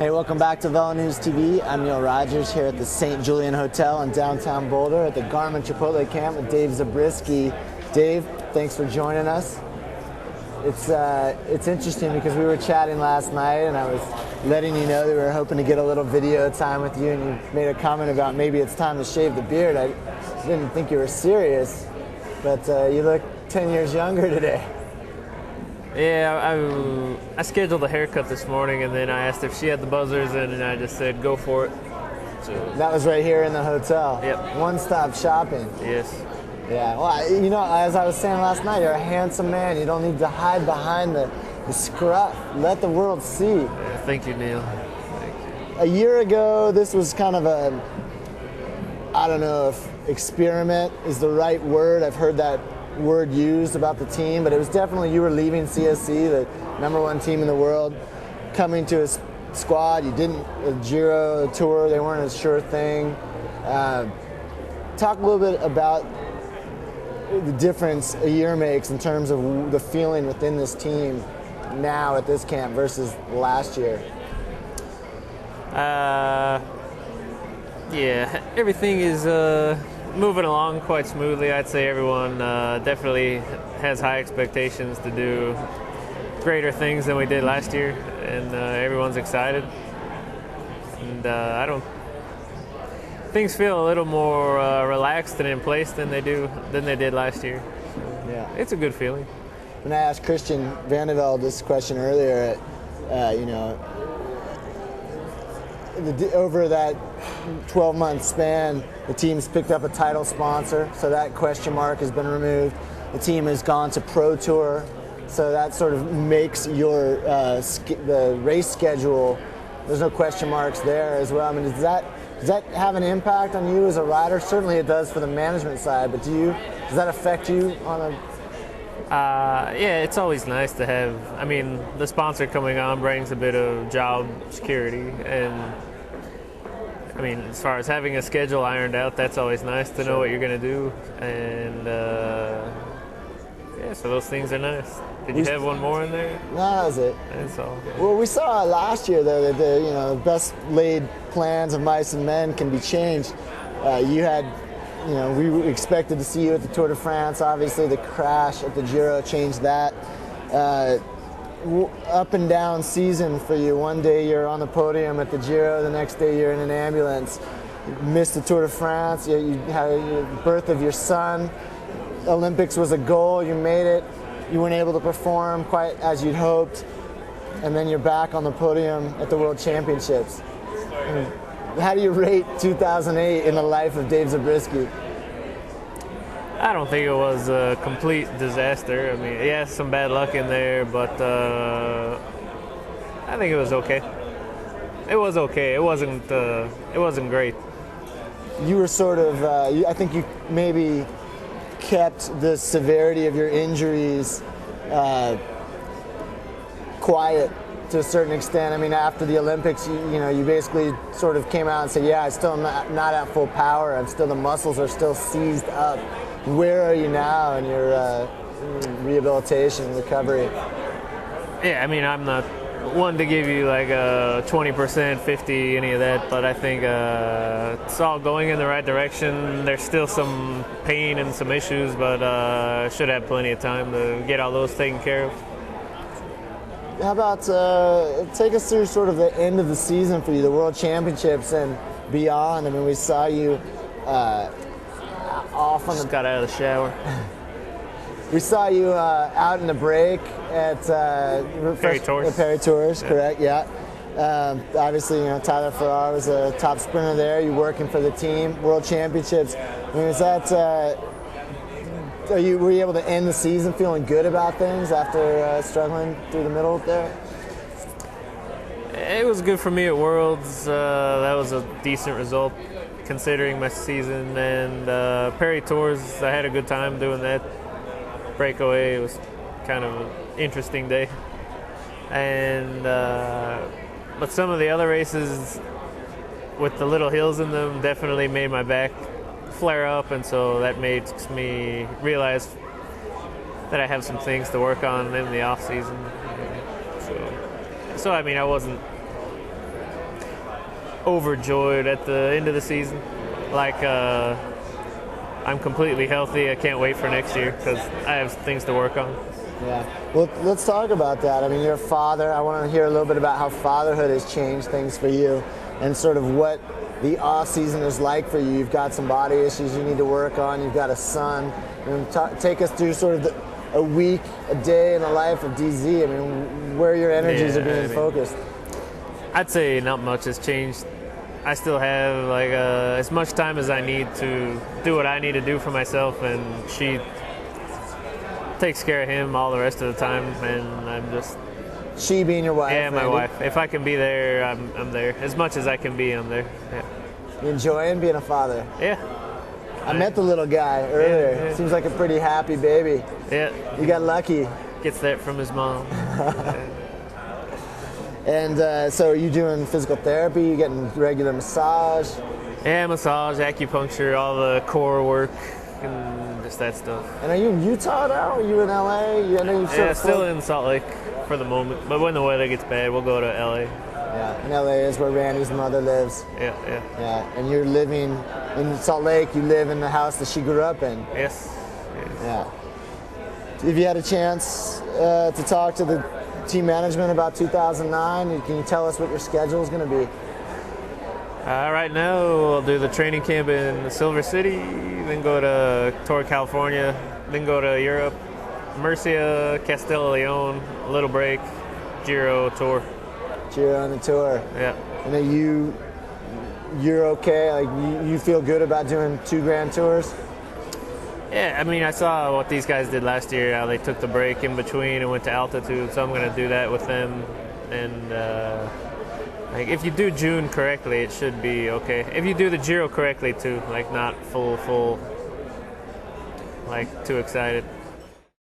Hey, welcome back to Velo News TV. I'm Neil Rogers here at the St. Julian Hotel in downtown Boulder at the Garmin-Chipotle camp with Dave Zabriskie. Dave, thanks for joining us. It's interesting because we were chatting last night and I was letting you know that we were hoping to get a little video time with you, and you made a comment about maybe it's time to shave the beard. I didn't think you were serious, but you look 10 years younger today. Yeah, I scheduled a haircut this morning, and then I asked if she had the buzzers in, and I just said, go for it. So, that was right here in the hotel. Yep. One-stop shopping. Yes. Yeah, well, you know, as I was saying last night, you're a handsome man. You don't need to hide behind the scruff. Let the world see. Yeah, thank you, Neil. Thank you. A year ago, this was kind of a, I don't know if experiment is the right word. I've heard that word used about the team, but it was definitely, you were leaving CSC, the #1 team in the world, coming to a squad. You didn't, a Giro, a Tour, they weren't a sure thing. Talk a little bit about the difference a year makes in terms of the feeling within this team now at this camp versus last year. Yeah, everything is moving along quite smoothly. I'd say everyone definitely has high expectations to do greater things than we did last year, and everyone's excited. And things feel a little more relaxed and in place than they did last year. Yeah, it's a good feeling. When I asked Christian Vandevelde this question earlier, you know, over that 12-month span, the team's picked up a title sponsor, so that question mark has been removed. The team has gone to Pro Tour, so that sort of makes your the race schedule. There's no question marks there as well. I mean, does that have an impact on you as a rider? Certainly, it does for the management side. But does that affect you on a? Yeah, it's always nice to have. I mean, the sponsor coming on brings a bit of job security, and I mean, as far as having a schedule ironed out, that's always nice to know what you're going to do. And yeah, so those things are nice. Did you have one more in there? No, that was it. That's all. Well, we saw last year though that the best laid plans of mice and men can be changed. You had. You know, we expected to see you at the Tour de France. Obviously, the crash at the Giro changed that. Up and down season for you. One day you're on the podium at the Giro, the next day you're in an ambulance. You missed the Tour de France. You had the birth of your son. Olympics was a goal. You made it. You weren't able to perform quite as you'd hoped. And then you're back on the podium at the World Championships. How do you rate 2008 in the life of Dave Zabriskie? I don't think it was a complete disaster. I mean, yeah, some bad luck in there, but I think it was okay. It was okay. It wasn't great. You were sort of, I think you maybe kept the severity of your injuries quiet to a certain extent. I mean, after the Olympics, you basically sort of came out and said, yeah, I'm still not at full power. The muscles are still seized up. Where are you now in your rehabilitation, recovery? Yeah, I mean, I'm not one to give you like a 20%, 50, any of that, but I think it's all going in the right direction. There's still some pain and some issues, but should have plenty of time to get all those taken care of. How about take us through sort of the end of the season for you, the World Championships and beyond. I mean, we saw you off on Just got out of the shower. We saw you out in the break at Perry Tours, correct? Yeah. Obviously, Tyler Farrar was a top sprinter there. You're working for the team, World Championships. I mean, is that? Were you able to end the season feeling good about things after struggling through the middle there? It was good for me at Worlds. That was a decent result considering my season. And Perry Tours, I had a good time doing that. Breakaway, it was kind of an interesting day. And but some of the other races with the little hills in them definitely made my back flare up, and so that makes me realize that I have some things to work on in the off season. So I mean, I wasn't overjoyed at the end of the season. Like, I'm completely healthy. I can't wait for next year because I have things to work on. Yeah. Well, let's talk about that. I mean, you're a father. I want to hear a little bit about how fatherhood has changed things for you and sort of what the off season is like for you. You've got some body issues you need to work on. You've got a son. Take us through sort of a week, a day in the life of DZ. I mean, where your energies are being focused. I'd say not much has changed. I still have like as much time as I need to do what I need to do for myself, and she takes care of him all the rest of the time, and I'm just... She being your wife? Yeah, my wife. If I can be there, I'm there. As much as I can be, I'm there. Yeah. You enjoying being a father? Yeah. I met the little guy earlier. Yeah. Seems like a pretty happy baby. Yeah. You got lucky. Gets that from his mom. And so are you doing physical therapy? You getting regular massage? Yeah, massage, acupuncture, all the core work, and just that stuff. And are you in Utah now? Are you in LA? I know Yeah, still in Salt Lake for the moment. But when the weather gets bad, we'll go to LA. Yeah, and LA is where Randy's mother lives. Yeah. Yeah, and you're living in Salt Lake. You live in the house that she grew up in. Yes. Yeah. Have you had a chance to talk to the team management about 2009? Can you tell us what your schedule is going to be? Right now, I'll do the training camp in Silver City, then go to Torre, California, then go to Europe, Murcia, Castilla Leon, a little break, Giro Tour. Giro on the tour. Yeah. And you're okay? Like you feel good about doing 2 grand tours? Yeah, I mean, I saw what these guys did last year, how they took the break in between and went to altitude, so I'm going to do that with them. And like if you do June correctly, it should be okay. If you do the Giro correctly too, like not full, like too excited.